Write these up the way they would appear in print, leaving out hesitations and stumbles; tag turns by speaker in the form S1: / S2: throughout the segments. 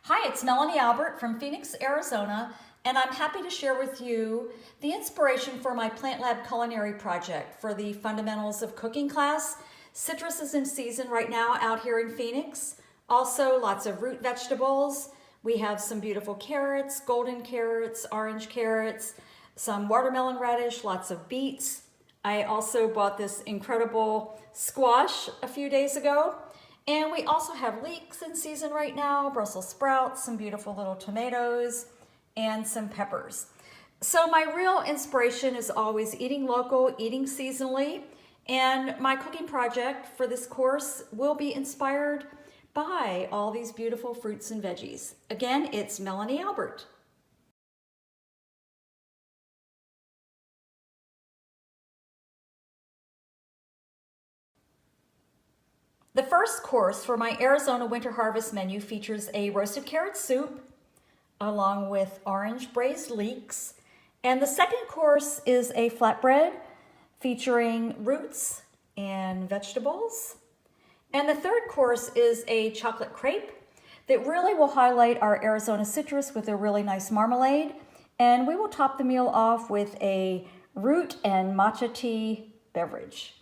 S1: Hi, it's MelanieAlbert from Phoenix, Arizona, and I'm happy to share with you the inspiration for my Plantlab Culinary project for the Fundamentals of Cooking class. Citrus is in season right now out here in Phoenix. Also, lots of root vegetables. We have some beautiful carrots, golden carrots, orange carrots, some watermelon radish, lots of beets. I also bought this incredible squash a few days ago. And we also have leeks in season right now, Brussels sprouts, some beautiful little tomatoes, and some peppers. So my real inspiration is always eating local, eating seasonally, and my cooking project for this course will be inspired by all these beautiful fruits and veggies. Again, it's MelanieAlbert. The first course for my Arizona Winter Harvest menu features a roasted carrot soup along with orange braised leeks. And the second course is a flatbread featuring roots and vegetables. And the third course is a chocolate crepe that really will highlight our Arizona citrus with a really nice marmalade. And we will top the meal off with a root and matcha tea beverage.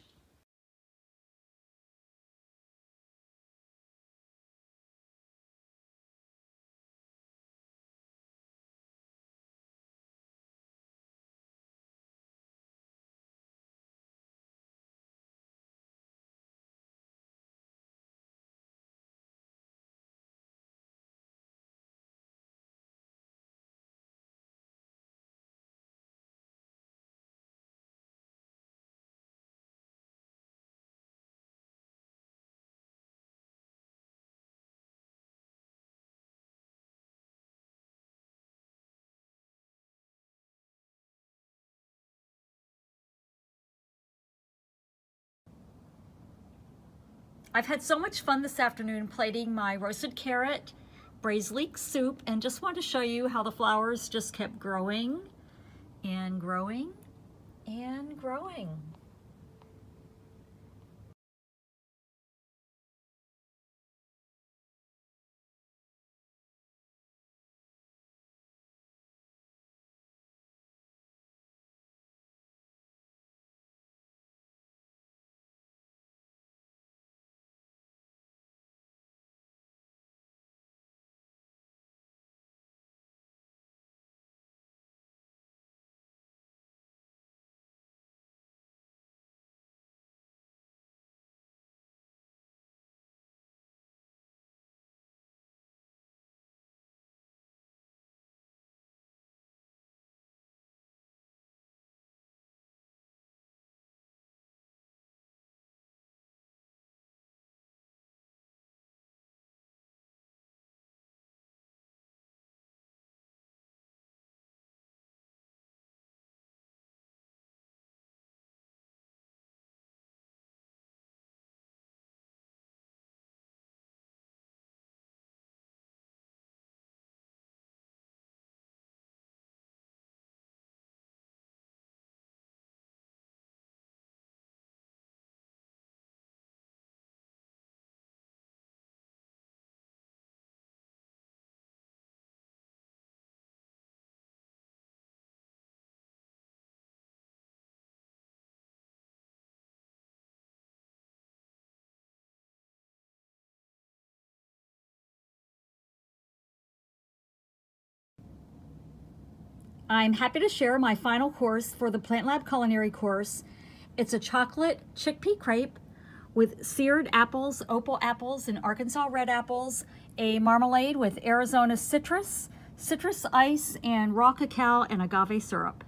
S1: I've had so much fun this afternoon plating my roasted carrot braised leek soup, and just wanted to show you how the flowers just kept growing and growing and growing. I'm happy to share my final course for the Plantlab Culinary course. It's a chocolate chickpea crepe with seared apples, opal apples, and Arkansas red apples, a marmalade with Arizona citrus, citrus ice, and raw cacao and agave syrup.